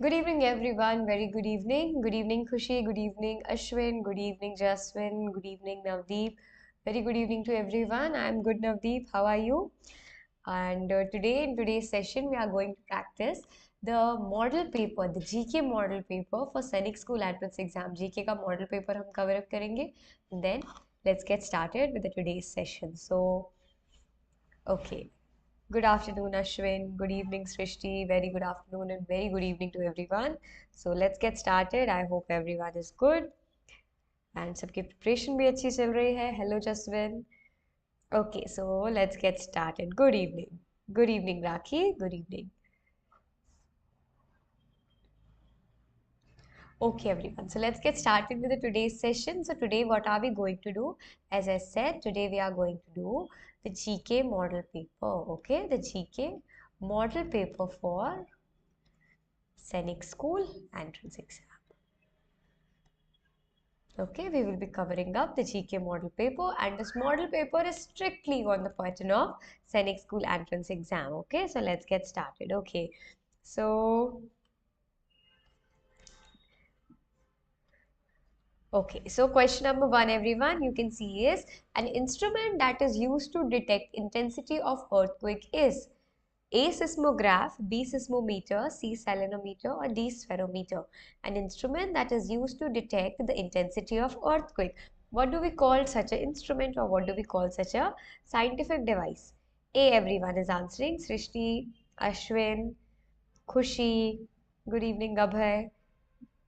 Good evening, everyone. Very good evening. Good evening, Khushi. Good evening, Ashwin. Good evening, Jaswin. Good evening, Navdeep. Very good evening to everyone. I'm good, Navdeep. How are you? And today, in today's session, we are going to practice the model paper, the GK model paper for Sainik School Entrance Exam. GK का model paper हम cover up करेंगे. And then let's get started with the today's session. So, okay. Good afternoon, Ashwin. Good evening, Srishti. Very good afternoon and very good evening to everyone. So let's get started. I hope everyone is good and सबकी preparation भी अच्छी चल रही है. Hello, Jaswin. Okay, so let's get started. Good evening. Good evening, Rakhi. Good evening. Okay, everyone. So let's get started with the today's session. So today, what are we going to do? As I said, today we are going to do the GK model paper. Okay, the GK model paper for Sainik School Entrance Exam. Okay, we will be covering up the GK model paper, and this model paper is strictly on the pattern of Sainik School Entrance Exam. Okay, so let's get started. Okay, so question number one, everyone, you can see is an instrument that is used to detect intensity of earthquake is A. Seismograph, B. Seismometer, C. Selenometer, or D. Spherometer. An instrument that is used to detect the intensity of earthquake. What do we call such an instrument, or what do we call such a scientific device? A. Everyone is answering. Srishti, Ashwin, Khushi. Good evening, Abhay.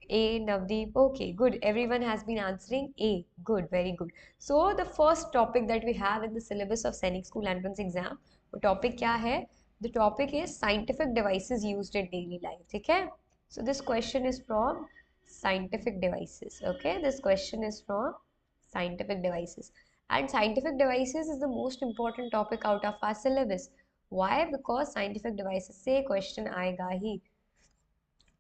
A. Navdeep. Okay, good. Everyone has been answering A. Good, very good. So the first topic that we have in the syllabus of Sainik School Entrance Exam, वो topic क्या है? The topic is scientific devices used in daily life. ठीक है? So this question is from scientific devices. Okay, this question is from scientific devices. And scientific devices is the most important topic out of our syllabus. Why? Because scientific devices से question आएगा ही.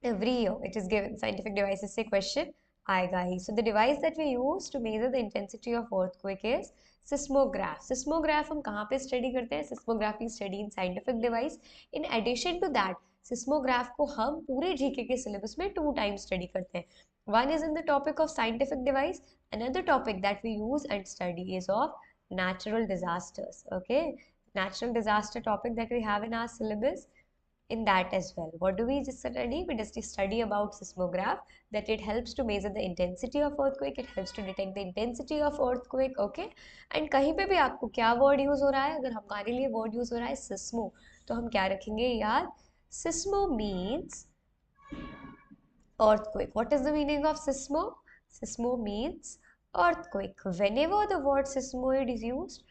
Every year it is given. Scientific devices से question आएगा ही. So the device that we use to measure the intensity of earthquake is seismograph. Seismograph हम कहाँ पे study करते हैं? Seismography study in scientific device. In addition to that, seismograph को हम पूरे GK के syllabus में 2 times study करते हैं. One is in the topic of scientific device. Another topic that we use and study is of natural disasters. Okay, natural disaster topic that we have in our syllabus. In that as well, what do we just study? We just study about seismograph, that it helps to measure the intensity of earthquake, it helps to detect the intensity of earthquake. Okay, and कहीं पे भी आपको क्या word use हो रहा है? अगर हमारे लिए word use हो रहा है sismo, तो हम क्या रखेंगे याद? Sismo means earthquake. What is the meaning of sismo? Sismo means earthquake. Whenever the word seismoid is used,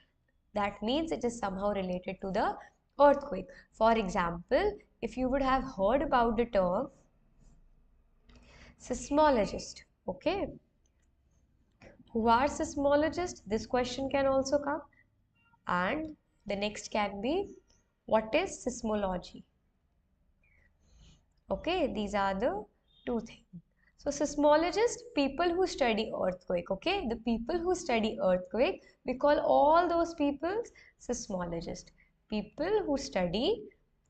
that means it is somehow related to the earthquake. For example, if you would have heard about the term seismologist, okay, who are seismologists? This question can also come, and the next can be, what is seismology? Okay, these are the two things. So seismologists, people who study earthquake. Okay, the people who study earthquake, we call all those people seismologists. People who study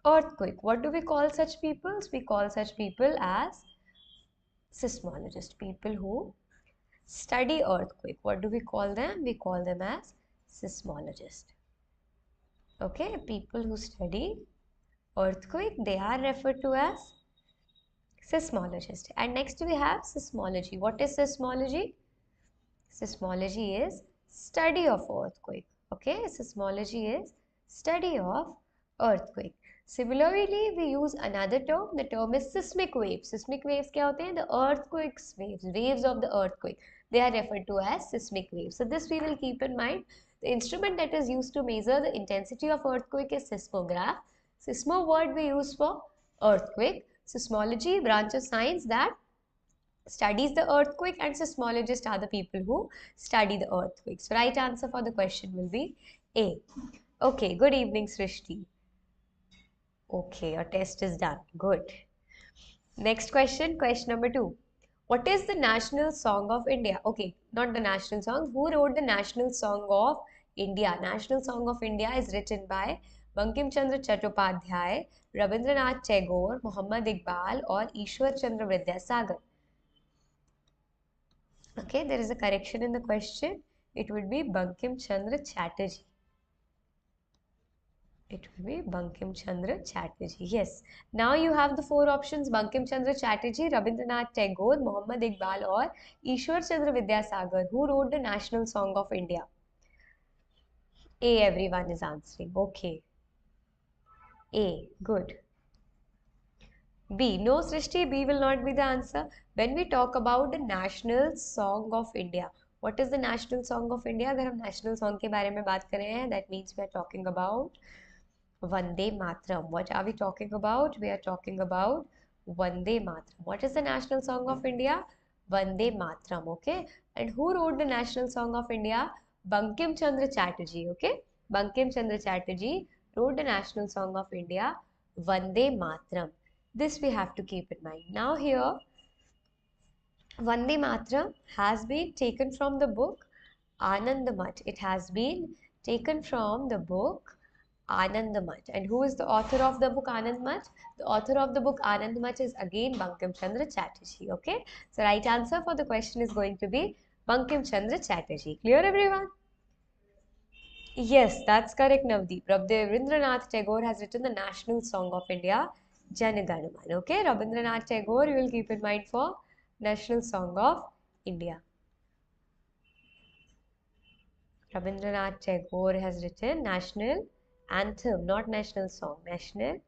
earthquake. What do we call such people? We call such people as seismologists. People who study earthquake. What do we call them? We call them as seismologists. Okay, people who study earthquake, they are referred to as seismologist. And next we have seismology. What is seismology? Seismology is study of earthquake. Okay, seismology is study of earthquake. Similarly, we use another term. The term is seismic waves. Seismic waves क्या होते हैं? The earthquake's waves, waves of the earthquake. They are referred to as seismic waves. So this we will keep in mind. The instrument that is used to measure the intensity of earthquake is seismograph. Seismo word we use for earthquake. Seismology, branch of science that studies the earthquake, and seismologists are the people who study the earthquake. So right answer for the question will be A. Okay, good evening, Srishti. Okay, your test is done. Good. Next question, question number 2. What is the national song of India? Okay, not the national song. Who wrote the national song of India? National song of India is written by Bankim Chandra Chattopadhyay, Rabindranath Tagore, Mohammad Iqbal और Ishwar Chandra Vidyasagar? Okay, there is a correction in the question. It would be Bankim Chandra Chatterjee. It will be Bankim Chandra Chatterjee. Yes. Now you have the four options: Bankim Chandra Chatterjee, Rabindranath Tagore, Mohammad Iqbal, or Ishwar Chandra Vidyasagar. Who wrote the national song of India? A. Everyone is answering. Okay. A. Good. B. No, Srishti, B will not be the answer. When we talk about the national song of India, what is the national song of India? अगर हम national song के बारे में बात कर रहे हैं, that means we are talking about Vande Matram. What are we talking about? We are talking about Vande Matram. What is the national song of India? Vande Matram. Okay. And who wrote the national song of India? Bankim Chandra Chatterjee. Okay. Bankim Chandra Chatterjee wrote the national song of India, Vande Matram. This we have to keep in mind. Now here, Vande Matram has been taken from the book Anandamath. It has been taken from the book Anandamath. And who is the author of the book Anandamath? The author of the book Anandamath is again Bankim Chandra Chatterjee. Okay. So right answer for the question is going to be Bankim Chandra Chatterjee. Clear everyone? Yes, that's correct, Navdeep. Rabindranath Tagore has written the national song of India, Jana Gana Mana. Okay, Rabindranath Tagore, you will keep in mind for national song of India. Rabindranath Tagore has written national anthem, not national song, national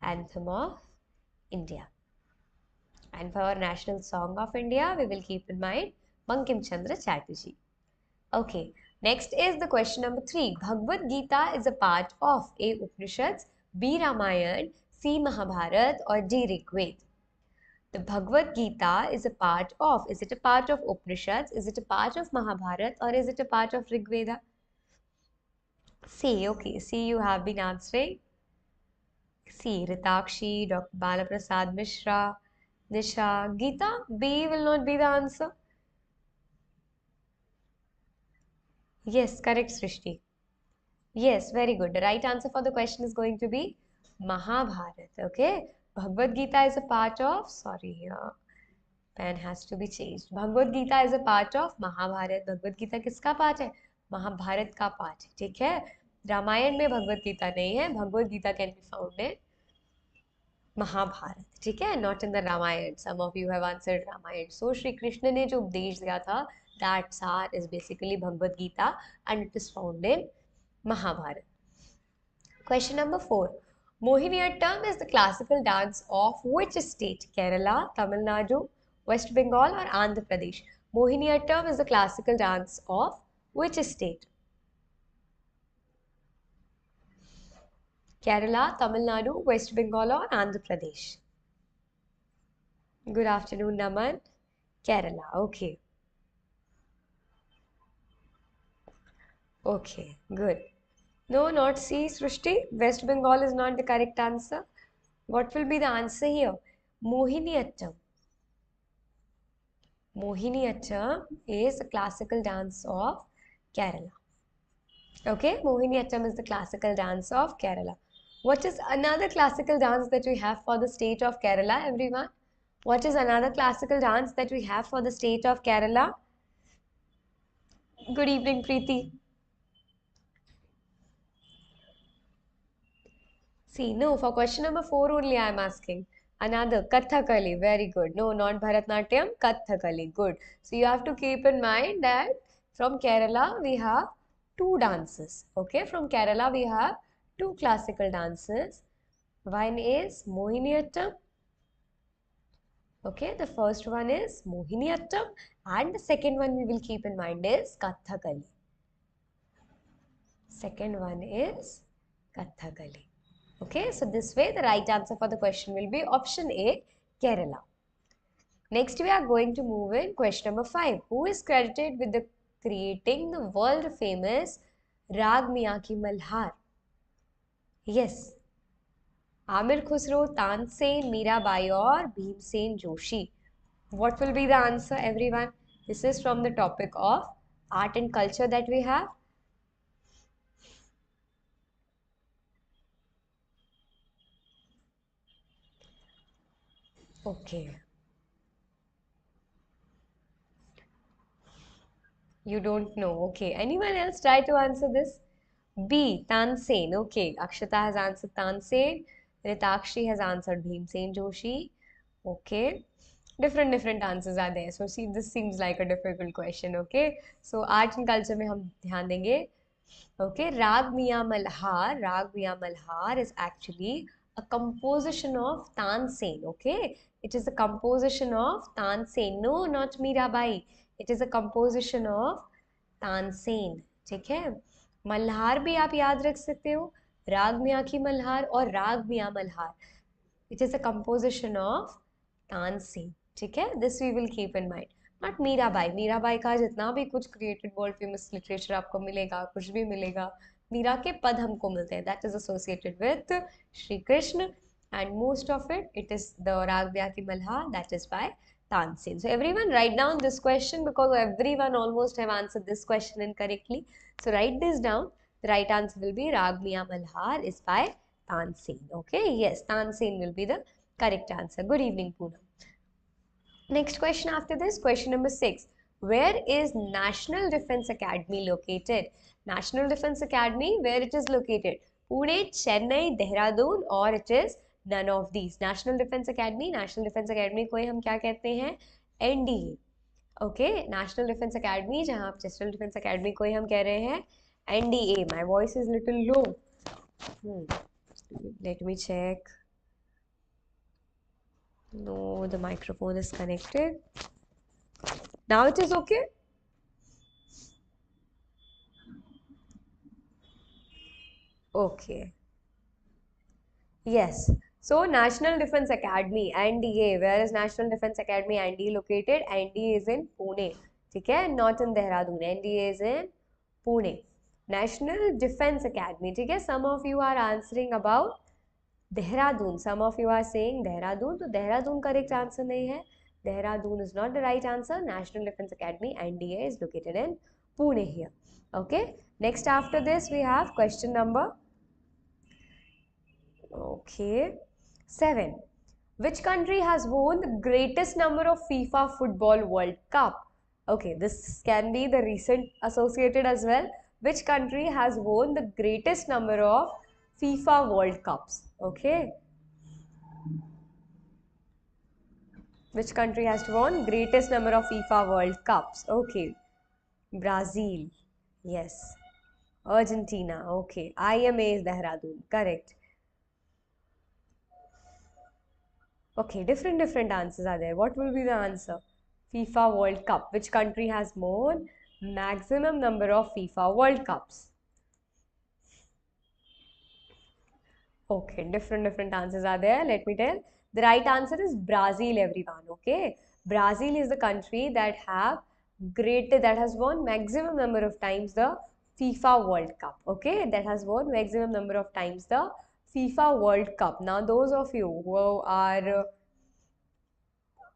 anthem of India. And for our national song of India, we will keep in mind Bankim Chandra Chatterjee. Okay, next is the question number 3. Bhagavad Gita is a part of A. Upanishads, B. Ramayana, C. Mahabharata, or D. Rig Veda? The Bhagavad Gita is a part of, is it a part of Upanishads, is it a part of Mahabharata, or is it a part of Rig Veda? C. Okay, C you have been answering. C. Ritakshi, Dr. Balaprasad Mishra, Nisha. Gita, B will not be the answer. Yes, correct, Srishti. Yes, very good. The right answer for the question is going to be Mahabharata. Okay. Bhagavad Gita is a part of, sorry here, pen has to be changed. Bhagavad Gita is a part of Mahabharata. Bhagavad Gita किसका part है? महाभारत का part है. ठीक है. रामायण में भगवद गीता नहीं है. Bhagavad Gita can be found in Mahabharata. ठीक है. Not in the Ramayana. Some of you have answered Ramayana. So Shri Krishna ने जो उपदेश दिया था, that sar is basically Bhagavad Gita and it is found in Mahabharata. Question number 4. Mohiniyattam is the classical dance of which state? Kerala, Tamil Nadu, West Bengal, or Andhra Pradesh? Mohiniyattam is the classical dance of which state? Kerala, Tamil Nadu, West Bengal, or Andhra Pradesh? Good afternoon, Naman. Kerala, okay. Okay, good. No, not C, Srishti. West Bengal is not the correct answer. What will be the answer here? Mohiniyattam. Mohiniyattam is a classical dance of Kerala. Okay, Mohiniyattam is the classical dance of Kerala. What is another classical dance that we have for the state of Kerala, everyone? What is another classical dance that we have for the state of Kerala? Good evening, Preeti. See, no, for question number 4 only I am asking. Another, Kathakali, very good. No, not Bharatnatyam, Kathakali, good. So you have to keep in mind that from Kerala we have two dances. Okay, from Kerala we have two classical dances. One is Mohiniyattam. Okay, the first one is Mohiniyattam and the second one we will keep in mind is Kathakali. Second one is Kathakali. Okay, so this way the right answer for the question will be option A, Kerala. Next we are going to move in question number 5. Who is credited with the creating the world famous Rag Miyaki Malhar? Yes, Amir Khusro, Tansen, Mirabai or Bhimsen Joshi. What will be the answer, everyone? This is from the topic of art and culture that we have. Okay. You don't know. Okay. Anyone else try to answer this? B. Tansen. Okay. Akshata has answered Tansen. Ritakshi has answered Bhimsen Joshi. Okay. Different answers are there. So see, this seems like a difficult question. Okay. So art and culture में हम ध्यान देंगे. Okay, Rag Miya Malhar, Rag Miya Malhar is actually a composition of Tansen. Okay, it is a composition of Tansen. No, not Mirabai. It is a composition of Tansen. ठीक है. मल्हार भी आप याद रख सकते हो, राग मियाँ की मल्हार और raag Miyan Malhar. It is a composition of Tansen. ठीक है, this we will keep in mind. Not Mirabai. Mirabai का जितना भी कुछ क्रिएटेड वर्ल्ड फेमस लिटरेचर आपको मिलेगा, कुछ भी मिलेगा, मीरा के पद हमको मिलते हैं. That is associated with Shri Krishna and most of it is the Rag Vyaki Malha, that is by Tansen. So everyone write down this question because everyone almost have answered this question incorrectly. So write this down. The right answer will be Rag Miya Malhar is by Tansen. Okay, yes, Tansen will be the correct answer. Good evening, Poonam. Next question after this, question number 6. Where is National Defense Academy located? National Defense Academy, where it is located? Pune, Chennai, Dehradun, or it is none of these? National Defense Academy को हम क्या कहते हैं? NDA. Okay, National Defense Academy, जहाँ आप National Defense Academy को हम कह रहे हैं NDA. My voice is little low. Let me check. No, the microphone is connected. Now it is okay? Okay. Yes. So National Defense Academy, NDA. Where is National Defense Academy NDA located? NDA is in Pune. ठीक है? Not in Dehradun. NDA is in Pune. National Defense Academy. ठीक है? Some of you are answering about Dehradun. Some of you are saying Dehradun. तो Dehradun correct answer नहीं है. Dehradun is not the right answer. National Defense Academy NDA is located in Pune here. Okay. Next after this we have question number. Okay. 7. Which country has won the greatest number of FIFA Football World Cup? Okay, this can be the recent associated as well. Which country has won the greatest number of FIFA World Cups? Okay. Which country has won greatest number of FIFA World Cups? Okay. Brazil. Yes. Argentina. Okay. IMA is Dehradun. Correct. Okay, different answers are there. What will be the answer? FIFA World Cup. Which country has won maximum number of FIFA World Cups? Okay, different answers are there. Let me tell. The right answer is Brazil, everyone. Okay, Brazil is the country that has won maximum number of times the FIFA World Cup. Okay, that has won maximum number of times the FIFA World Cup. Now, those of you who are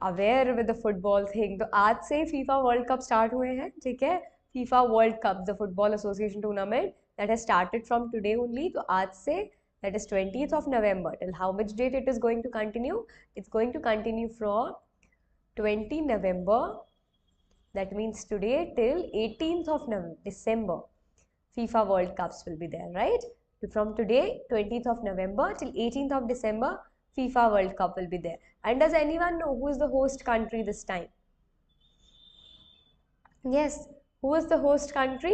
aware with the football thing, तो आज से FIFA World cup start हुए हैं. ठीक है, FIFA World cup the football association tournament that has started from today only. तो आज say that is 20th of November. Till how much date it is going to continue? It's going to continue from 20 November, that means today, till 18th of December. FIFA World Cups will be there, right? From today 20th of November till 18th of December, FIFA World Cup will be there. And does anyone know who is the host country this time? Yes, who is the host country?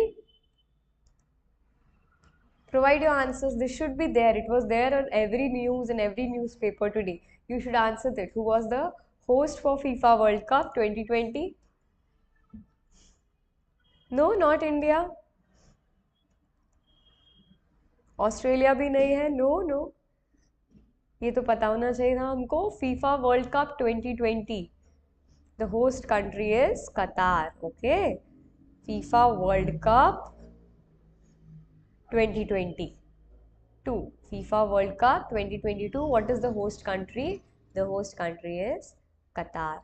Provide your answers. This should be there. It was there on every news and every newspaper today. You should answer that. Who was the host for FIFA World Cup 2020? No, not India. Australia भी नहीं है. No, ये तो पता होना चाहिए था हमको. FIFA World Cup 2020, the host country is Qatar. Okay, FIFA World Cup 2022, FIFA World Cup 2022. What is the host country? The host country is Qatar.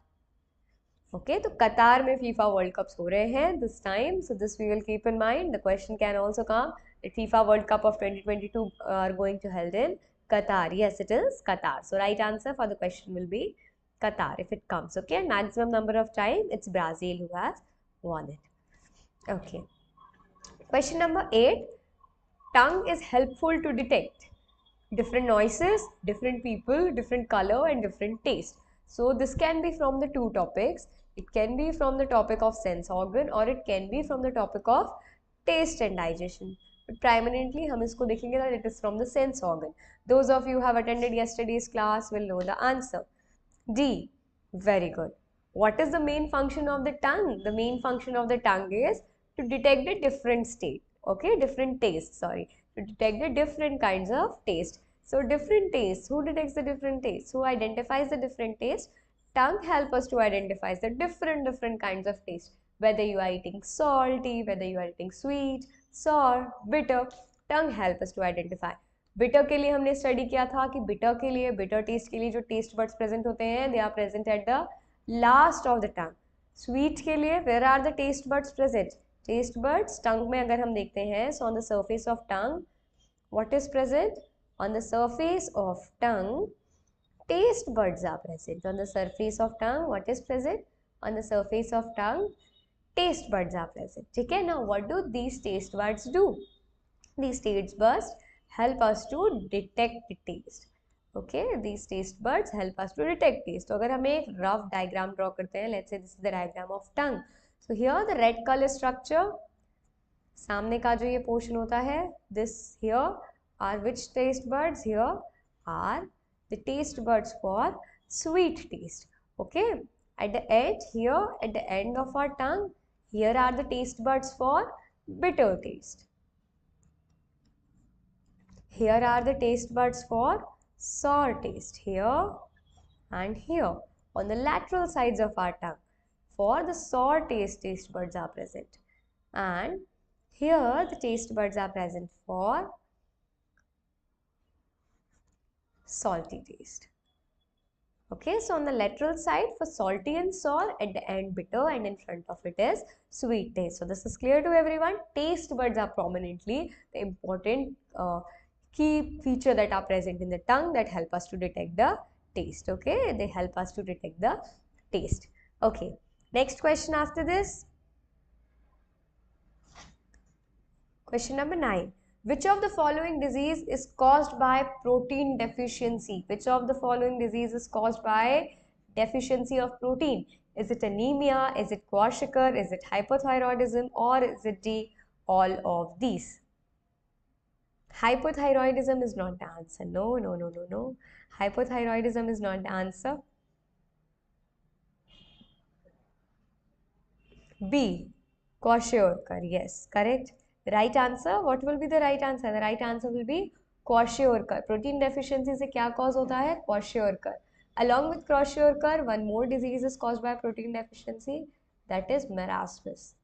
Okay, तो कतार में फीफा वर्ल्ड कप्स हो रहे हैं this time. So this we will keep in mind. The question can also come. The FIFA World Cup of 2022 are going to held in Qatar. Yes, it is Qatar. So right answer for the question will be Qatar if it comes. Okay, and maximum number of time it's Brazil who has won it. Okay. Question number 8. Tongue is helpful to detect different noises, different people, different color and different taste. So this can be from the two topics. It can be from the topic of sense organ or it can be from the topic of taste and digestion. But primarily हम इसको देखेंगे that it is from the sense organ. Those of you who have attended yesterday's class will know the answer. D. Very good. What is the main function of the tongue? The main function of the tongue is to detect the different state. Okay, different taste, sorry. To detect the different kinds of taste. So different tastes. Who detects the different tastes? Who identifies the different taste? Tongue help us to identify the different kinds of taste. Whether you are eating salty, whether you are eating sweet, sour, bitter. Tongue help us to identify. Bitter के लिए हमने study किया था कि bitter के लिए, bitter taste के लिए जो टेस्ट बर्ड्स प्रेजेंट होते हैं, they are present at the last of the tongue. Sweet के लिए where are the taste buds present? Taste buds tongue में अगर हम देखते हैं, so on the surface of tongue what is present? On the surface of tongue taste buds are present. On the surface of tongue what is present? On the surface of tongue taste buds are present. ठीक है. Now what do these taste buds do? These taste buds help us to detect taste. Okay, these taste buds help us to detect taste. तो अगर हमें एक rough diagram draw करते हैं, let's say this is the diagram of tongue. So here the red color structure, सामने का जो ये portion होता है, this here are which taste buds? Here are the taste buds for sweet taste. Okay, at the edge here, at the end of our tongue, here are the taste buds for bitter taste. Here are the taste buds for sour taste, here and here on the lateral sides of our tongue. For the sour taste, taste buds are present, and here the taste buds are present for salty taste. Okay, so on the lateral side for salty and sour, at the end bitter, and in front of it is sweet taste. So this is clear to everyone. Taste buds are prominently the important key feature that are present in the tongue that help us to detect the taste. Okay, they help us to detect the taste. Okay, next question after this. Question number 9. Which of the following disease is caused by protein deficiency? Which of the following disease is caused by deficiency of protein? Is it anemia? Is it kwashiorkor? Is it hypothyroidism? Or is it D, all of these? Hypothyroidism is not the answer. No, no, no, no, no. Hypothyroidism is not the answer. B, kwashiorkor. Yes, correct. Right answer. What will be the right answer? The right answer will be kwashiorkor. Protein deficiency से क्या cause होता है? Kwashiorkor. Along with kwashiorkor, one more disease is caused by protein deficiency. That is marasmus.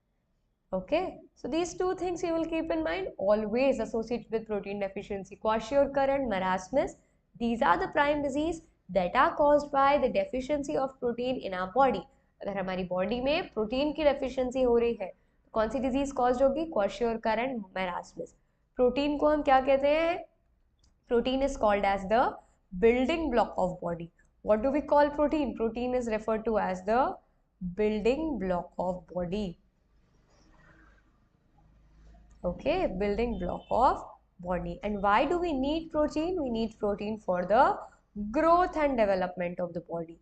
Okay, so these two things you will keep in mind, always associated with protein deficiency. Kwashiorkor and marasmus, these are the prime disease that are caused by the deficiency of protein in our body. अगर हमारी body में protein की deficiency हो रही है तो कौन सी डिजीज कॉज्ड होगी? Kwashiorkor and marasmus. प्रोटीन को हम क्या कहते हैं? Protein is called as the building block of body. What do we call protein? Protein is referred to as the building block of body. Okay, building block of body. And why do we need protein? We need protein for the growth and development of the body.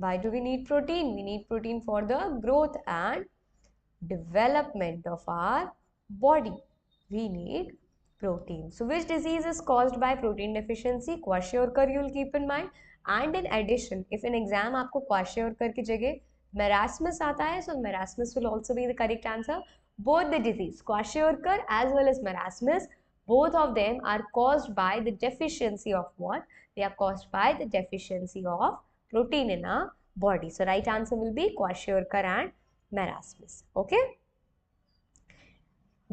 Why do we need protein? We need protein for the growth and development of our body. We need protein. So which disease is caused by protein deficiency? Kwashiorkor you will keep in mind. And in addition, if in exam आपको kwashiorkor की जगह marasmus आता है, so marasmus will also be the correct answer. Both the disease, kwashiorkor as well as marasmus, both of them are caused by the deficiency of what? They are caused by the deficiency of protein in our body. So right answer will be kwashiorkor and marasmus. Okay?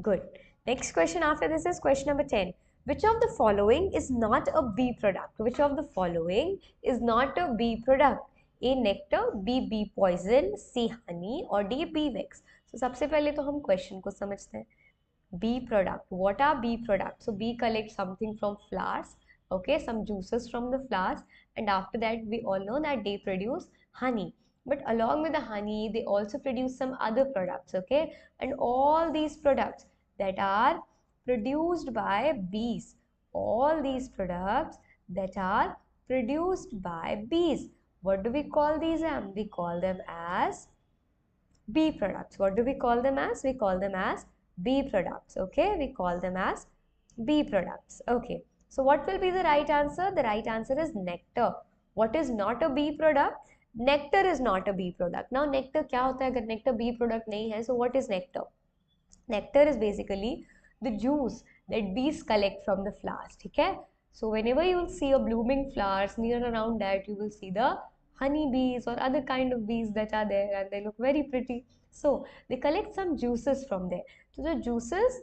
Good. Next question after this is question number 10. Which of the following is not a bee product? Which of the following is not a bee product? A nectar, B bee poison, C honey or D bee wax. So सबसे पहले तो हम question को समझते हैं. Bee product. What are bee products? So bee collects something from flowers. Okay, some juices from the flowers, and after that we all know that they produce honey. But along with the honey, they also produce some other products, okay? And all these products that are produced by bees, all these products that are produced by bees, what do we call these? We call them as bee products. What do we call them as? We call them as bee products, okay? We call them as bee products, okay? So what will be the right answer? The right answer is nectar. What is not a bee product? Nectar is not a bee product. Now nectar क्या होता है अगर nectar bee product नहीं है? So what is nectar? Nectar is basically the juice that bees collect from the flowers, ठीक है? So whenever you will see a blooming flowers, near around that you will see the honey bees or other kind of bees that are there, and they look very pretty. So they collect some juices from there. So the juices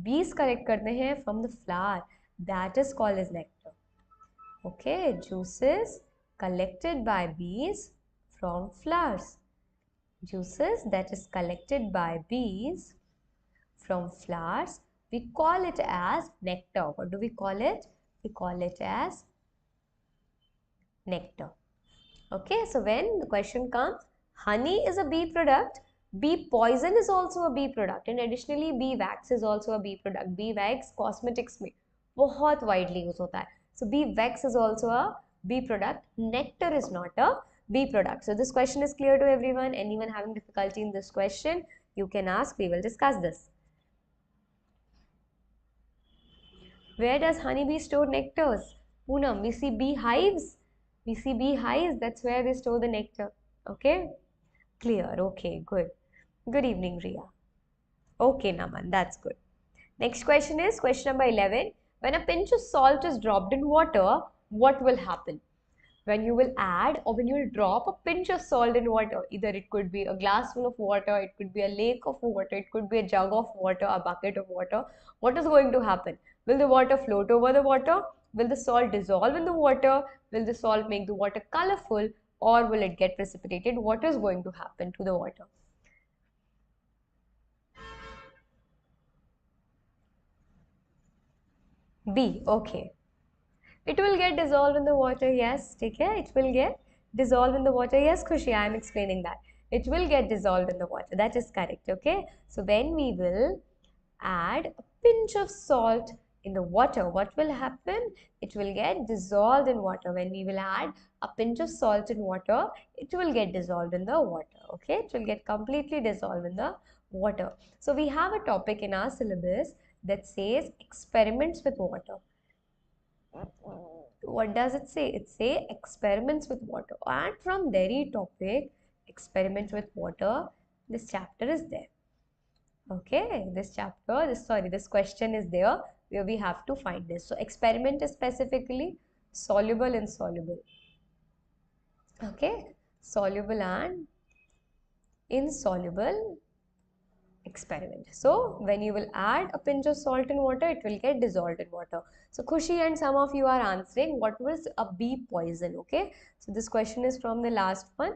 bees collect करते हैं from the flower, that is called as nectar. Okay, juices collected by bees from flowers. Juices that is collected by bees from flowers, we call it as nectar. What do we call it? We call it as nectar. Okay, so when the question comes, honey is a bee product, bee poison is also a bee product, and additionally bee wax is also a bee product. Bee wax cosmetics में बहुत widely use होता है. So bee wax is also a bee product. Nectar is not a bee product. So this question is clear to everyone. Anyone having difficulty in this question, you can ask. We will discuss this. Where does honeybee store nectars? Poonam, we see bee hives. We see bee hives. That's where they store the nectar. Okay? Clear. Okay, good. Good evening, Ria. Okay, Naman, that's good. Next question is question number 11. When a pinch of salt is dropped in water, what will happen? When you will add or when you will drop a pinch of salt in water, either it could be a glass full of water, it could be a lake of water, it could be a jug of water, a bucket of water, what is going to happen? Will the water float over the water? Will the salt dissolve in the water? Will the salt make the water colorful, or will it get precipitated? What is going to happen to the water? B. Okay. It will get dissolved in the water, yes. Take care. It will get dissolved in the water. Yes, Khushi, I am explaining that. It will get dissolved in the water. That is correct, okay? So when we will add a pinch of salt in the water, what will happen? It will get dissolved in water. When we will add a pinch of salt in water, it will get dissolved in the water, okay? It will get completely dissolved in the water. So we have a topic in our syllabus that says experiments with water. What does it say? It says experiments with water. And from very topic, experiments with water, this chapter is there. Okay, this question is there where we have to find this. So experiment is specifically soluble, insoluble. Okay, soluble and insoluble experiment. So when you will add a pinch of salt in water, it will get dissolved in water. So Khushi and some of you are answering what was a bee poison. Okay, so this question is from the last one.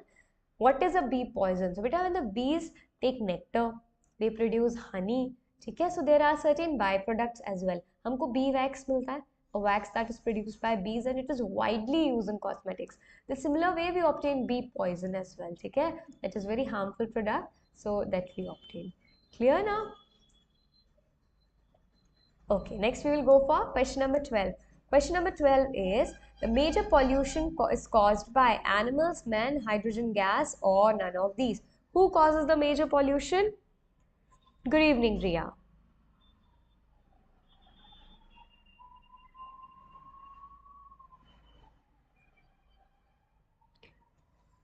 What is a bee poison? So beta, when the bees take nectar, they produce honey. ठीक है, so there are certain byproducts as well. हमको bee wax मिलता है, a wax that is produced by bees, and it is widely used in cosmetics. The similar way we obtain bee poison as well. ठीक है, that is very harmful product, so that we obtain. Clear now? Okay, next we will go for question number 12. Question number 12 is, the major pollution is caused by animals, man, hydrogen gas, or none of these. Who causes the major pollution? Good evening, Ria.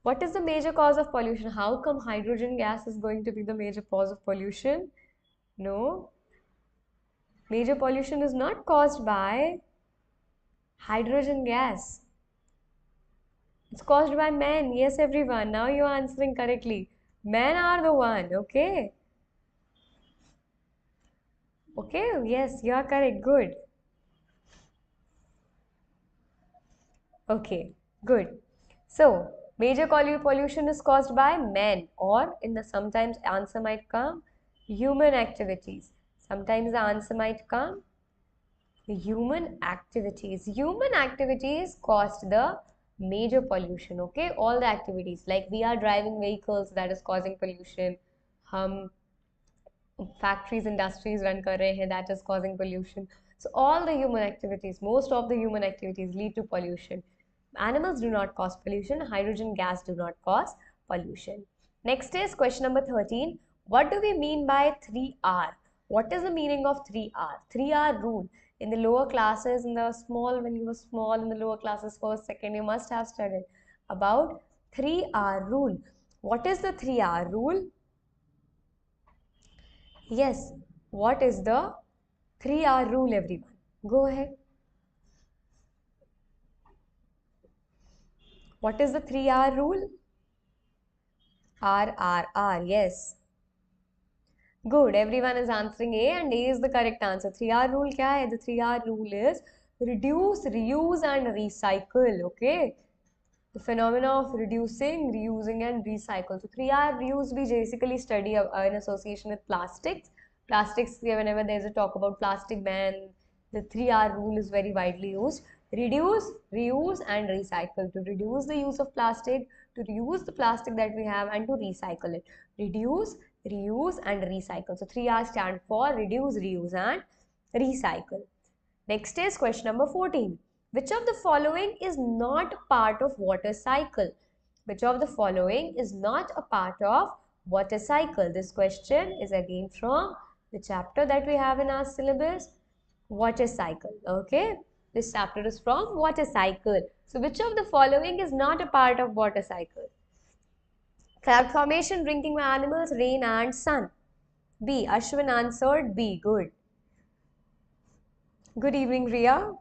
What is the major cause of pollution? How come hydrogen gas is going to be the major cause of pollution? No. Major pollution is not caused by hydrogen gas. It's caused by men. Yes, everyone. Now you are answering correctly. Men are the one. Okay. Okay. Yes, you are correct. Good. Okay. Good. So, major pollution is caused by men, or in the sometimes answer might come human activities. Sometimes the answer might come human activities. Human activities caused the major pollution. Okay, all the activities like we are driving vehicles, that is causing pollution. हम factories, industries run कर रहे हैं, that is causing pollution. So all the human activities, most of the human activities lead to pollution. Animals do not cause pollution. Hydrogen gas do not cause pollution. Next is question number 13. What do we mean by 3R? What is the meaning of 3R? 3R rule. In the lower classes, in the small, when you were small, in the lower classes, first, second, you must have studied about 3R rule. What is the 3R rule? Yes, what is the 3R rule, everyone? Go ahead. What is the 3R rule? R, yes. Good, everyone is answering A and A is the correct answer. 3R rule kya hai? The 3R rule is reduce, reuse and recycle, okay? The phenomena of reducing, reusing and recycle. So 3R reuse we basically study in association with plastics. Plastics, whenever there's a talk about plastic ban, the 3R rule is very widely used. Reduce, reuse and recycle. To reduce the use of plastic, to reuse the plastic that we have and to recycle it. Reduce, reuse and recycle. So 3R stand for reduce, reuse and recycle. Next is question number 14. Which of the following is not part of water cycle? Which of the following is not a part of water cycle? This question is again from the chapter that we have in our syllabus, water cycle. Okay, this chapter is from water cycle. So which of the following is not a part of water cycle? Cloud formation, drinking by animals, rain and sun. B. Ashwin answered B. Good. Good evening, Ria.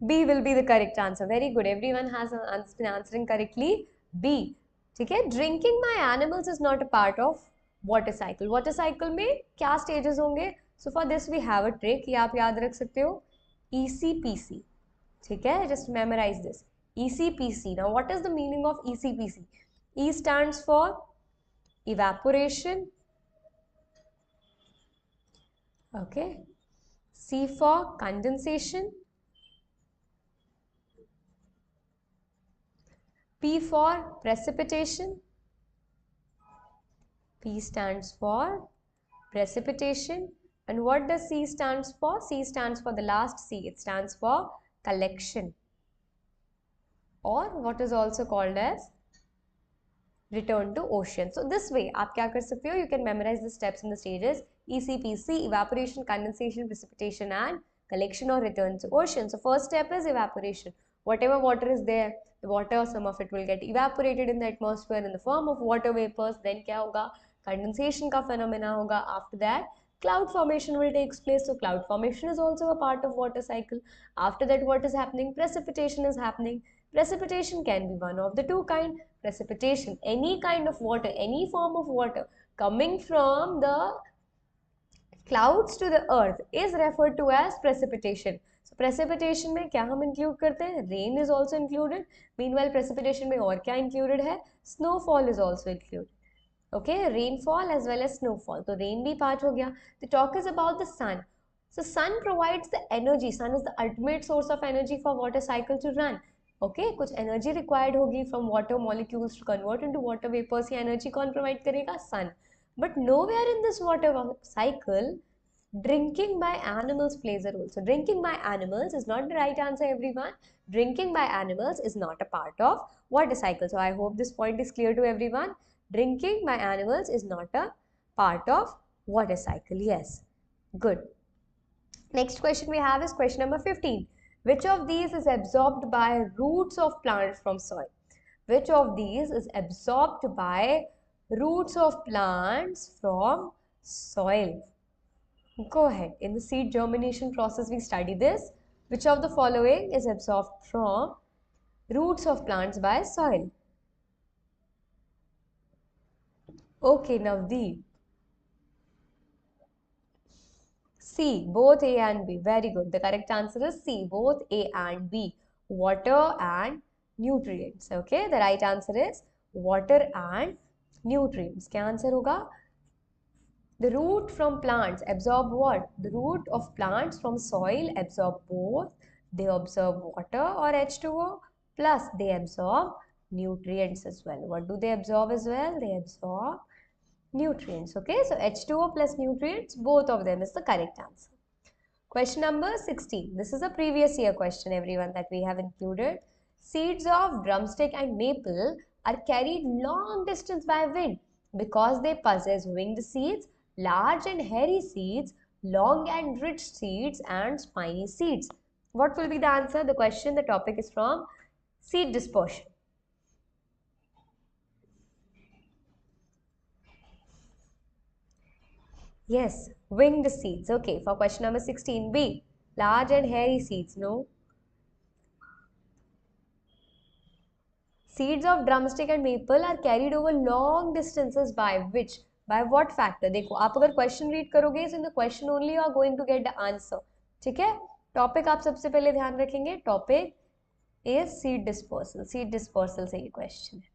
B will be the correct answer. Very good. Everyone has been answering correctly. B. ठीक है? Drinking by animals is not a part of water cycle. Water cycle में क्या stages होंगे? So for this we have a trick. ये आप याद रख सकते हो. ECPC. ठीक है? Just memorize this. ECPC. Now what is the meaning of ECPC? E stands for evaporation. Okay. C for condensation. P for precipitation. P stands for precipitation. And what does C stands for? C stands for the last C. It stands for collection, or what is also called as return to ocean. So this way, आप क्या कर सकते हो? You can memorize the steps in the stages: ECPC, evaporation, condensation, precipitation, and collection or return to ocean. So first step is evaporation. Whatever water is there, the water, some of it will get evaporated in the atmosphere in the form of water vapors. Then क्या होगा? Condensation का phenomena होगा. After that, cloud formation will take place. So cloud formation is also a part of water cycle. After that, what is happening? Precipitation is happening. Precipitation can be one of the two kind. Precipitation, any kind of water, any form of water coming from the clouds to the earth is referred to as precipitation. So precipitation में क्या हम include करते हैं? Rain is also included. Meanwhile precipitation में और क्या included है? Snowfall is also included. Okay, rainfall as well as snowfall. तो rain भी part हो गया. The talk is about the sun. So sun provides the energy. Sun is the ultimate source of energy for water cycle to run. Okay, कुछ energy required होगी from water molecules to convert into water vapors. ये energy कौन provide करेगा? Sun. But nowhere in this water cycle, drinking by animals plays a role. So drinking by animals is not the right answer, everyone. Drinking by animals is not a part of water cycle. So I hope this point is clear to everyone. Drinking by animals is not a part of water cycle. Yes. Good. Next question we have is question number 15. Which of these is absorbed by roots of plants from soil? Which of these is absorbed by roots of plants from soil? Go ahead. In the seed germination process, we study this. Which of the following is absorbed from roots of plants by soil? Okay, Navdeep. C, both A and B. Very good. The correct answer is C, both A and B. Water and nutrients. Okay, the right answer is water and nutrients. क्या answer होगा? The root from plants absorb what? The root of plants from soil absorb both. They absorb water or H2O plus they absorb nutrients as well. What do they absorb as well? They absorb nutrients. Okay, so H2O plus nutrients, both of them is the correct answer. Question number 16. This is a previous year question, everyone, that we have included. Seeds of drumstick and maple are carried long distance by wind because they possess winged seeds, large and hairy seeds, long and rich seeds, and spiny seeds. What will be the answer? The question, the topic is from seed dispersion. Yes, winged seeds. Okay, for question number 16b, large and hairy seeds. No. Seeds of drumstick and maple are carried over long distances by which? By what factor? देखो आप अगर question read करोगे so in the question only you are going to get the answer. ठीक है? Topic आप सबसे पहले ध्यान रखेंगे. Topic is seed dispersal. Seed dispersal से ये question है.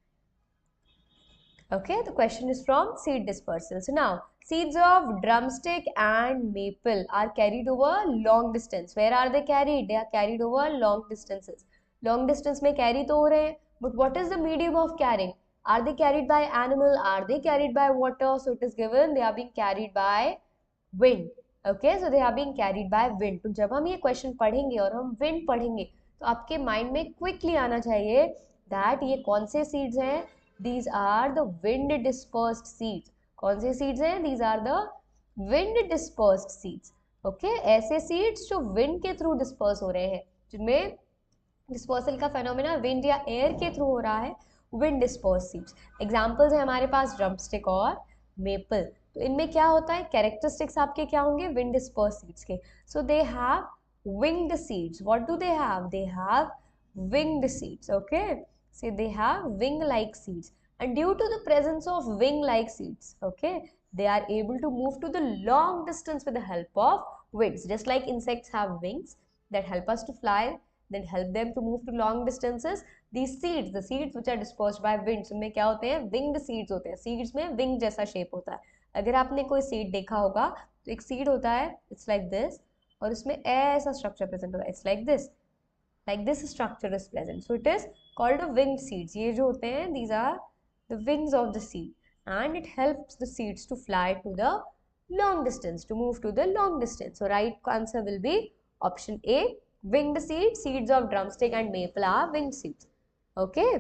Okay, the question is from seed dispersal. So now, seeds of drumstick and maple are carried over long distance. Where are they carried? They are carried over long distances. Long distance में carry तो हो रहे हैं, but what is the medium of carrying? Are they carried by animal? Are they carried by water? So it is given they are being carried by wind. Okay, so they are being carried by wind. तो जब हम ये question पढ़ेंगे और हम wind पढ़ेंगे, तो आपके mind में quickly आना चाहिए that ये कौन से seeds हैं? These are the wind dispersed seeds. कौन से seeds हैं? These are the wind dispersed seeds. Okay, ऐसे seeds जो wind के through disperse हो रहे हैं, जिनमें dispersal का phenomena wind या air के through हो रहा है, wind dispersed seeds. Examples है हमारे पास drumstick और maple. तो इनमें क्या होता है? Characteristics आपके क्या होंगे? Wind dispersed seeds के. So they have winged seeds. What do they have? They have winged seeds. Okay. See, they have wing-like seeds, and due to the presence of wing-like seeds, okay, they are able to move to the long distance with the help of wings. Just like insects have wings that help us to fly, that help them to move to long distances. These seeds, the seeds which are dispersed by winds, उनमें क्या होते हैं? Winged seeds होते हैं. Seeds में wing जैसा shape होता है. अगर आपने कोई seed देखा होगा, तो एक seed होता है, it's like this, और उसमें ऐसा structure present होता है, it's like this. Like this structure is present. So it is called a winged seeds. ये जो होते हैं, these are the wings of the seed, and it helps the seeds to fly to the long distance, to move to the long distance. So right answer will be option A, winged seeds. Seeds of drumstick and maple are winged seeds. Okay,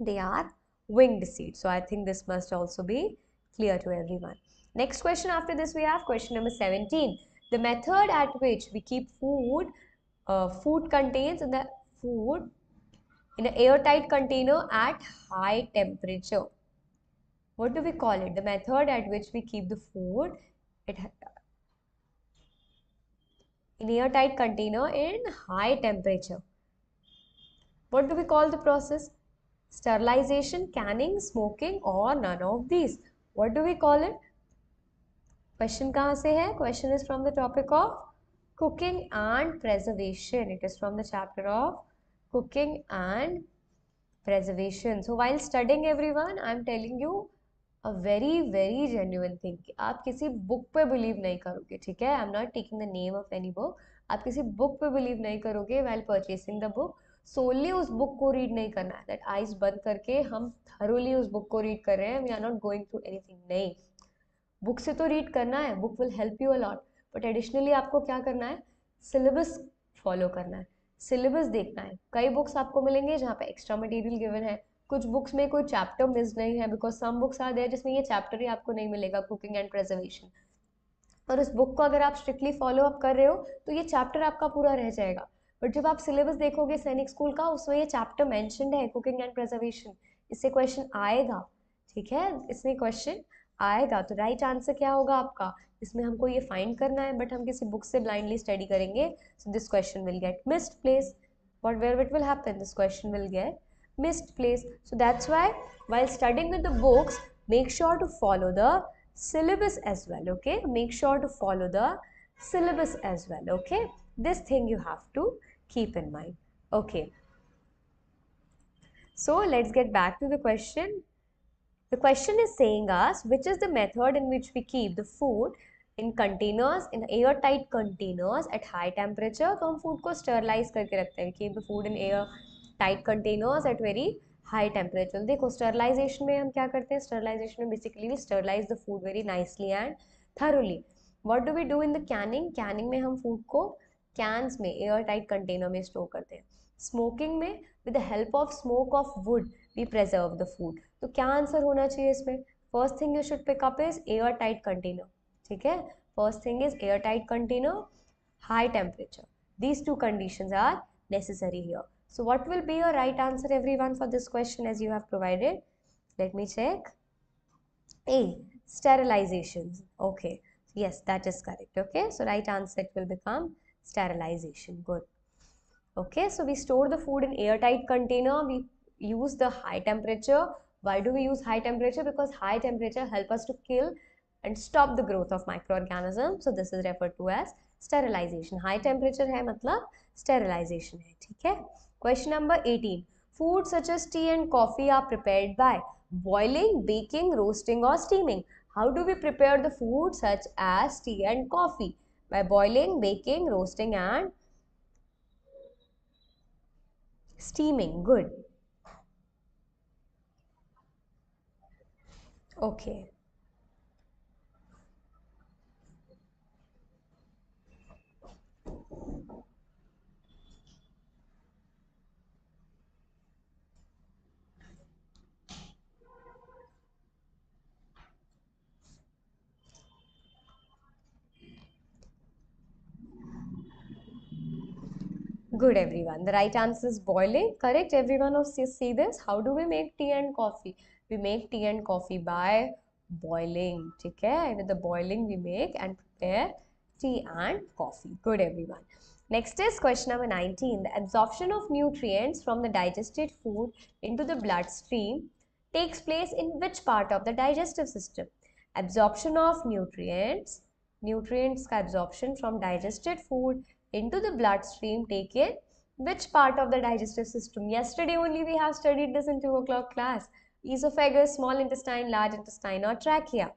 they are winged seeds. So I think this must also be clear to everyone. Next question after this we have question number 17. The method at which we keep food contains in the food in an airtight container at high temperature. What do we call it? The method at which we keep the food in airtight container in high temperature. What do we call the process? Sterilization, canning, smoking, or none of these? What do we call it? Question कहाँ से है? Question is from the topic of cooking and preservation. It is from the chapter of cooking and preservation. So while studying everyone, I am telling you a very very genuine thing. आप किसी book पे believe नहीं करोगे, ठीक है? I am not taking the name of any book. आप किसी book पे believe नहीं करोगे while purchasing the book. Solely उस book को read नहीं करना है. That eyes बंद करके हम thoroughly उस book को read कर रहे हैं. We are not going through anything. नहीं. बुक से तो रीड करना है, book will help you a lot, but additionally आपको क्या करना है? सिलेबस फॉलो करना है, सिलेबस देखना है. कई बुक्स आपको मिलेंगे जहाँ पे एक्स्ट्रा मटेरियल गिवन है, कुछ बुक्स में कोई चैप्टर मिस नहीं है, because some books are there जिसमें ये चैप्टर ही आपको नहीं मिलेगा, कुकिंग एंड प्रिजर्वेशन. और उस बुक को अगर आप स्ट्रिक्टली फॉलो अप कर रहे हो तो ये चैप्टर आपका पूरा रह जाएगा. बट जब आप सिलेबस देखोगे सैनिक स्कूल का, उसमें ये चैप्टर मेंशन्ड है, कुकिंग एंड प्रिजर्वेशन. इससे क्वेश्चन आएगा, ठीक है? इसमें क्वेश्चन आएगा. तो राइट आंसर क्या होगा आपका? इसमें हमको ये फाइंड करना है, बट हम किसी बुक से ब्लाइंडली स्टडी करेंगे, so this question will get missed place. What where it will happen? This question will get missed place. So that's why while studying with the books, make sure to follow the syllabus as well. Okay, make sure to follow the syllabus as well. Okay, this thing you have to keep in mind. Okay, so let's get back to the question. The question is saying us which is the method in which we keep the food in containers, in airtight containers at high temperature. तो हम food को sterilize करके रखते हैं. We keep the food in tight containers at very high temperature. देखो sterilization में हम क्या करते हैं, स्टरलाइजेशन में basically we sterilize the food very nicely and thoroughly. What do we do in the canning, canning में हम फूड को कैंस में एयर टाइट कंटेनर में स्टोर करते हैं। स्मोकिंग में with the help of smoke of wood we preserve the food. तो क्या आंसर होना चाहिए इसमें, first thing you should pick up is air tight container, ठीक है, first thing is air tight container, high temperature. These two conditions are necessary here. So what will be your right answer everyone for this question as you have provided? Let me check. A, sterilization. Okay, yes, that is correct. Okay, so right answer will become sterilization. Good. Okay, so we store the food in airtight container. We use the high temperature. Why do we use high temperature? Because high temperature help us to kill and stop the growth of microorganisms. So this is referred to as sterilization. High temperature है मतलब sterilization है, ठीक है. Question number 18. Food such as tea and coffee are prepared by boiling, baking, roasting or steaming. How do we prepare the food such as tea and coffee? By boiling, baking, roasting and steaming. Good. Okay. Good everyone. The right answer is boiling. Correct everyone of see this. How do we make tea and coffee? We make tea and coffee by boiling. Okay? With the boiling we make and prepare tea and coffee. Good everyone. Next is question number 19. The absorption of nutrients from the digested food into the bloodstream takes place in which part of the digestive system? Absorption of nutrients. Nutrients ka absorption from digested food into the bloodstream taken which part of the digestive system? Yesterday only we have studied this in 2 o'clock class. Esophagus, small intestine, large intestine or trachea.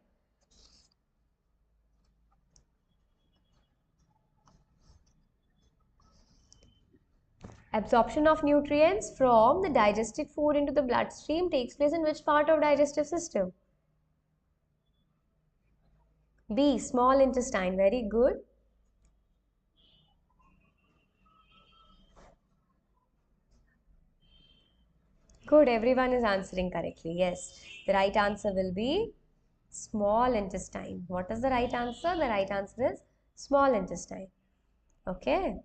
Absorption of nutrients from the digested food into the bloodstream takes place in which part of digestive system? B, small intestine. Very good. Good, everyone is answering correctly. Yes, the right answer will be small intestine. What is the right answer? The right answer is small intestine. Okay.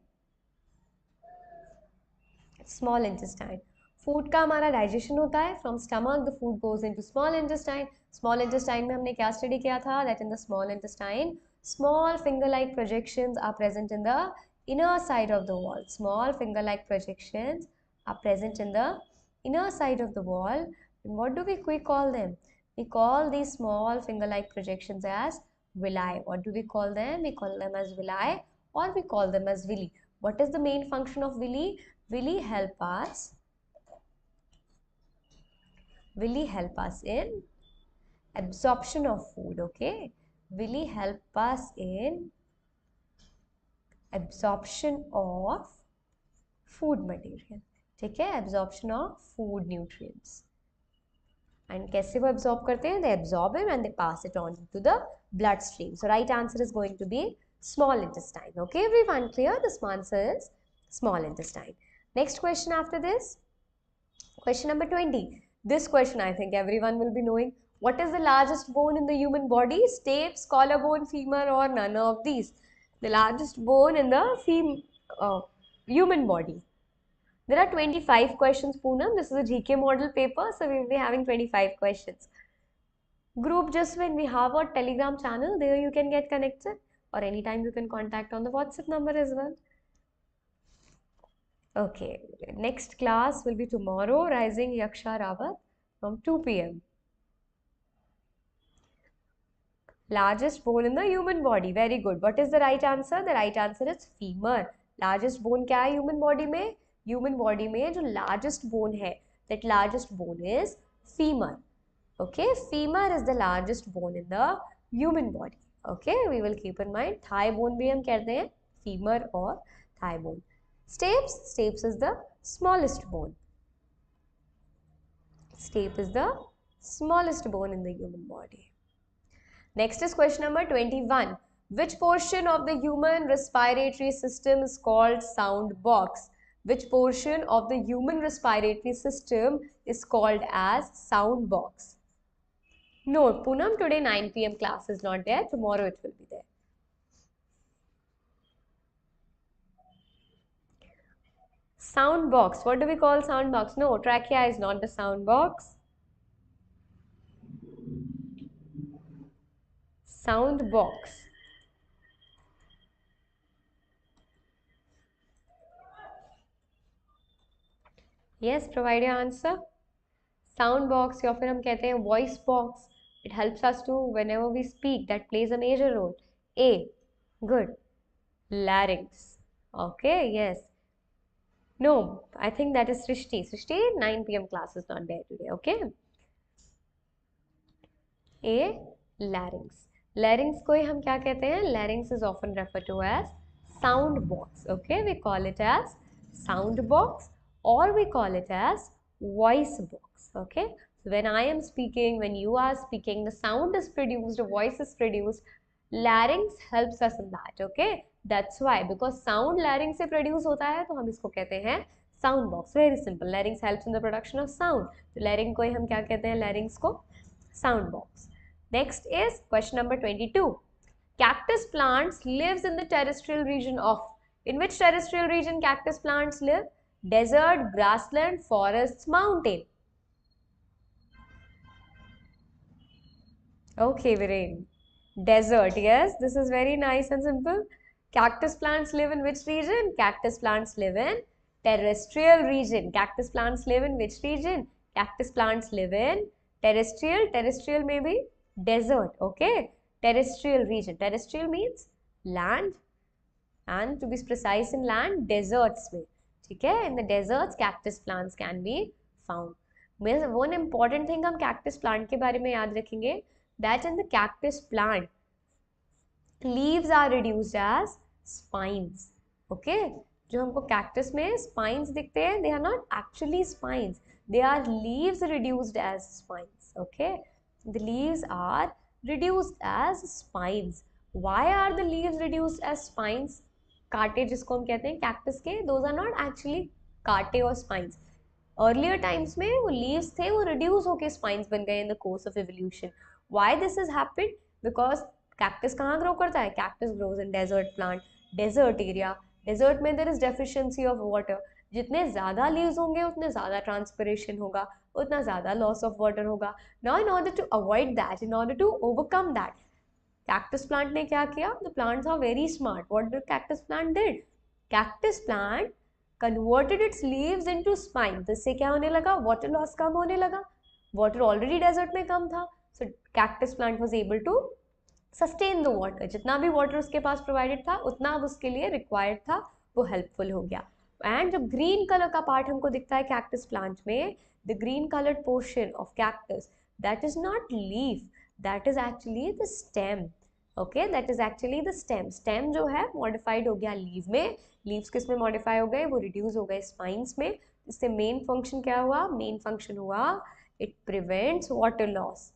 Small intestine. Food का हमारा digestion होता है from stomach, the food goes into small intestine. Small intestine में हमने क्या study किया था, that in the small intestine small finger like projections are present in the inner side of the wall. Small finger like projections are present in the inner side of the wall. And what do we call them? We call these small finger like projections as villi. What do we call them? We call them as villi or we call them as villi. What is the main function of villi? Villi help us in absorption of food. Okay, villi help us in absorption of food material. ठीक है, absorption of food nutrients. And कैसे वो absorb करते हैं? They absorb it and they pass it on to the bloodstream. So right answer is going to be small intestine. Okay, everyone clear? This answer is small intestine. Next question after this. Question number 20. This question I think everyone will be knowing. What is the largest bone in the human body? Stapes, collarbone, femur or none of these? The largest bone in the human body. There are 25 questions, Poonam. This is a GK model paper, so we will be having 25 questions. Group just when we have our Telegram channel, there you can get connected or anytime you can contact on the WhatsApp number as well. Okay, next class will be tomorrow, Rising Yaksha Rawat from 2 p.m. Largest bone in the human body. Very good. What is the right answer? The right answer is femur. Largest bone क्या है human body में? Human body में जो largest bone है, that largest bone is femur. Okay, femur is the largest bone in the human body. Okay, we will keep in mind. Thigh bone भी हम कहते हैं femur or thigh bone. Stapes is the smallest bone. Stapes is the smallest bone in the human body. Next is question number 21. Which portion of the human respiratory system is called sound box? Which portion of the human respiratory system is called as sound box? No, Poonam, today 9 p.m. class is not there. Tomorrow it will be there. Sound box. What do we call sound box? No, trachea is not the sound box. Sound box. Yes, provide your answer. Sound box या फिर हम कहते हैं voice box. It helps us to whenever we speak. That plays a major role. A. Good. Larynx. Okay, yes. No, I think that is Srishti. Srishti, 9 p.m. class is not there today. Okay. A. Larynx. Larynx को ही हम क्या कहते हैं? Larynx is often referred to as sound box. Okay, we call it as sound box or we call it as voice box. Okay, so when I am speaking, when you are speaking, the sound is produced, the voice is produced. Larynx helps us in that. Okay, that's why, because sound larynx से produce होता है तो हम इसको कहते हैं sound box. Very simple. Larynx helps in the production of sound. तो larynx को ही हम क्या कहते हैं? Larynx को sound box. Next is question number 22. Cactus plants lives in the terrestrial region of. In which terrestrial region cactus plants live? Desert, grassland, forests, mountain. Okay, Viren. Desert, yes, this is very nice and simple. Cactus plants live in which region? Cactus plants live in terrestrial region. Cactus plants live in which region? Cactus plants live in terrestrial. Terrestrial may be desert, okay? Terrestrial region. Terrestrial means land, and to be precise in land, deserts में. ठीक है? In the deserts, cactus plants can be found. One important thing हम cactus plant के बारे में याद रखेंगे, that in the cactus plant, leaves are reduced as spines. Okay? जो हमको cactus में spines दिखते हैं, they are not actually spines. They are leaves reduced as spines. Okay? The leaves are reduced as spines. Why are the leaves reduced as spines? कांटे जिसको हम कहते हैं cactus के, those are not actually कांटे और spines. Earlier times में वो leaves थे, वो reduce होके spines बन गए in the course of evolution. Why this has happened? Because cactus कहाँ grow करता है? Cactus grows in desert plant, desert area. Desert में there is deficiency of water. जितने ज़्यादा leaves होंगे उतने ज़्यादा transpiration होगा, उतना ज़्यादा loss of water होगा. Now in order to avoid that, in order to overcome that, cactus plant ने क्या किया? The plants are very smart. What the cactus plant did? Cactus plant converted its leaves into spines. इससे क्या होने लगा? Water loss कम होने लगा. Water already desert में कम था. So cactus plant was able to sustain the water. जितना भी water उसके पास provided था, उतना अब उसके लिए required था, वो helpful हो गया. And जो green color का part हमको दिखता है cactus plant में, the green colored portion of cactus, that is not leaf, that is actually the stem. Okay, that is actually the stem. Stem जो है modified हो गया leaf में, leaves किस में modify हो गए? वो reduce हो गए spines में. इससे main function क्या हुआ? Main function हुआ, it prevents water loss.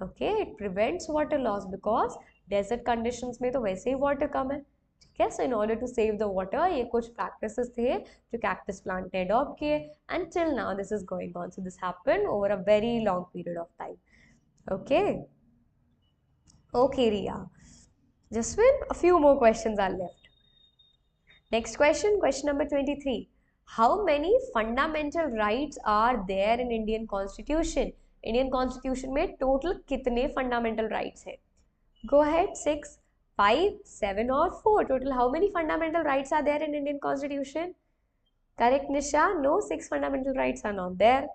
Okay, it prevents water loss because desert conditions में तो वैसे ही water कम है. ठीक है? So in order to save the water, ये कुछ practices थे जो cactus plant ने adopt किए, and till now this is going on. So this happened over a very long period of time. Okay. Okay, Riya. Jaswin, a few more questions are left. Next question, question number 23. How many fundamental rights are there in Indian Constitution? Indian Constitution में total कितने fundamental rights हैं? Go ahead, 6, 5, 7 or 4. Total how many fundamental rights are there in Indian Constitution? Correct, Nisha? No, 6 fundamental rights are not there.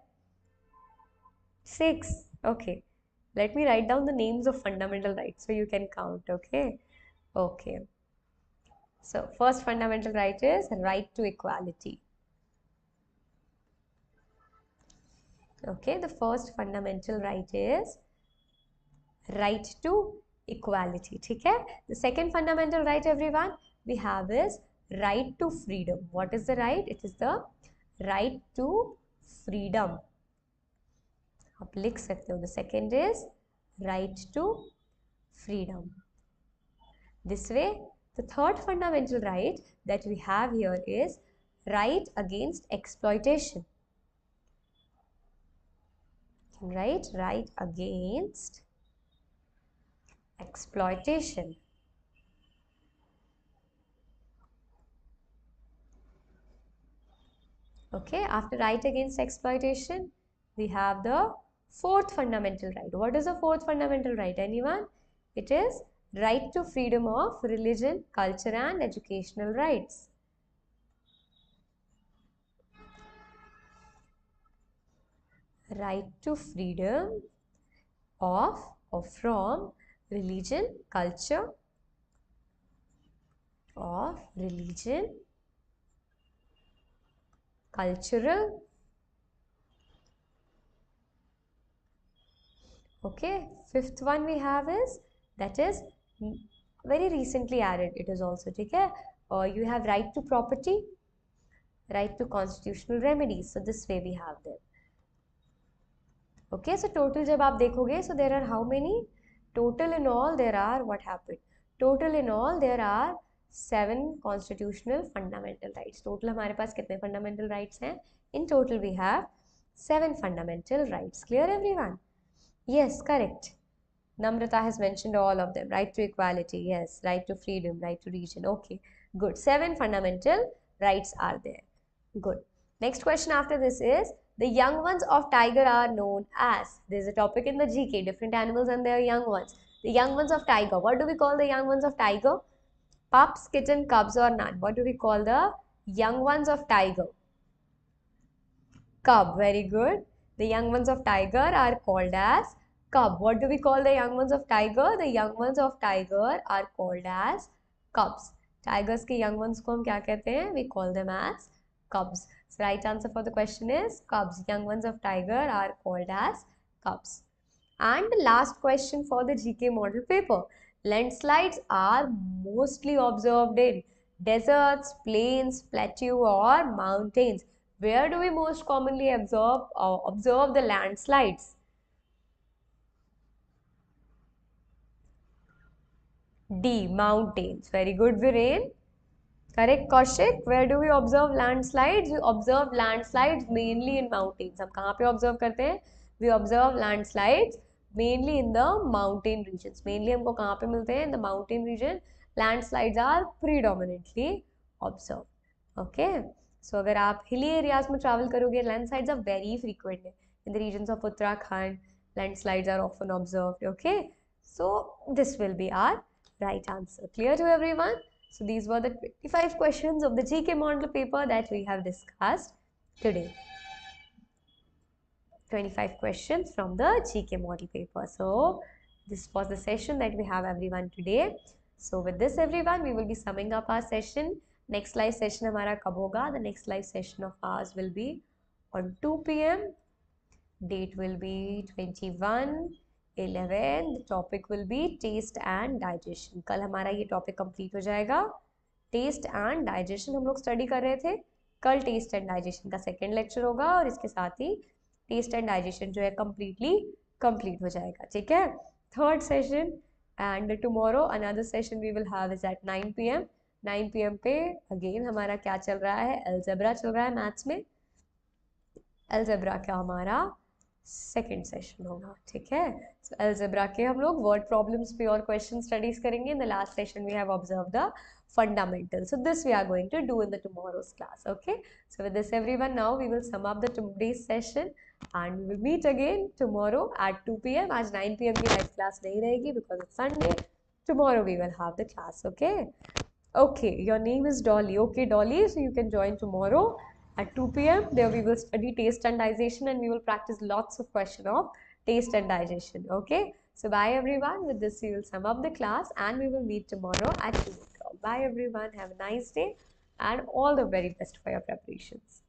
6. Okay. Let me write down the names of fundamental rights so you can count, okay? Okay. So, first fundamental right is right to equality. Okay, the first fundamental right is right to equality. Okay? The second fundamental right, everyone, we have is right to freedom. What is the right? It is the right to freedom. आप लिख सकते हो. The second is right to freedom. This way, the third fundamental right that we have here is right against exploitation. Right against exploitation. Okay, after right against exploitation, we have the fourth fundamental right. What is the fourth fundamental right? Anyone? It is right to freedom of religion, culture and educational rights. Right to freedom of or from religion, culture, of religion, cultural. Okay, fifth one we have is, that is very recently added. It is also, okay, you have right to property, right to constitutional remedies. So this way we have them. Okay, so total जब आप देखोगे, so there are how many? Total in all there are, what happened? Total in all there are 7 constitutional fundamental rights. Total हमारे पास कितने fundamental rights हैं? In total we have 7 fundamental rights. Clear everyone? Yes, correct. Namrata has mentioned all of them. Right to equality, yes. Right to freedom, right to region. Okay, good. 7 fundamental rights are there. Good. Next question after this is, the young ones of tiger are known as. There is a topic in the GK, different animals and their young ones. The young ones of tiger. What do we call the young ones of tiger? Pups, kitten, cubs or none? What do we call the young ones of tiger? Cub. Very good. The young ones of tiger are called as cub. What do we call the young ones of tiger? The young ones of tiger are called as cubs. Tigers के young ones को हम क्या कहते हैं? We call them as cubs. So right answer for the question is cubs. Young ones of tiger are called as cubs. And the last question for the GK model paper. Landslides are mostly observed in deserts, plains, plateau or mountains. Where do we most commonly observe the landslides? D. Mountains. Very good, Viren. Correct, Kaushik. Where do we observe landslides? We observe landslides mainly in mountains. हम कहाँ पे observe करते हैं? We observe landslides mainly in the mountain regions. Mainly हमको कहाँ पे मिलते हैं? In the mountain region, landslides are predominantly observed. Okay. So अगर आप hilly areas में travel करोगे, landslides are very frequent. In the regions of Uttarakhand, landslides are often observed. Okay. So this will be our right answer. Clear to everyone? So these were the 25 questions of the GK model paper that we have discussed today. 25 questions from the GK model paper. So this was the session that we have everyone today. So with this everyone, we will be summing up our session. Next live session हमारा कब होगा? The next live session of ours will be on 2 p.m. Date will be 21/11. The topic will be taste and digestion. कल हमारा ये topic complete हो जाएगा. Taste and digestion हम लोग study कर रहे थे. कल taste and digestion का second lecture होगा और इसके साथ ही taste and digestion जो है completely complete हो जाएगा. ठीक है? Third session and tomorrow another session we will have is at 9 p.m. 9 p.m. पे again हमारा क्या चल रहा है? Algebra चल रहा है maths में. Algebra का हमारा सेकेंड सेशन होगा. ठीक है? सो अलजेब्रा के हम लोग वर्ड प्रॉब्लम्स पे और क्वेश्चन स्टडीज करेंगे. In the last session we have observe the fundamental. So this we are going to do in the tomorrow's class. Okay, so with this everyone now we will sum up the today's session and we will meet again tomorrow at 2 p.m. आज 9 p.m. की live class नहीं रहेगी because it's Sunday. Tomorrow we will have the class. Okay, okay, your name is Dolly. Okay, Dolly, so you can join tomorrow at 2 p.m. There we will study taste and digestion and we will practice lots of question of taste and digestion. Okay, so bye everyone. With this we will sum up the class and we will meet tomorrow at 2 o'clock. Bye everyone. Have a nice day and all the very best for your preparations.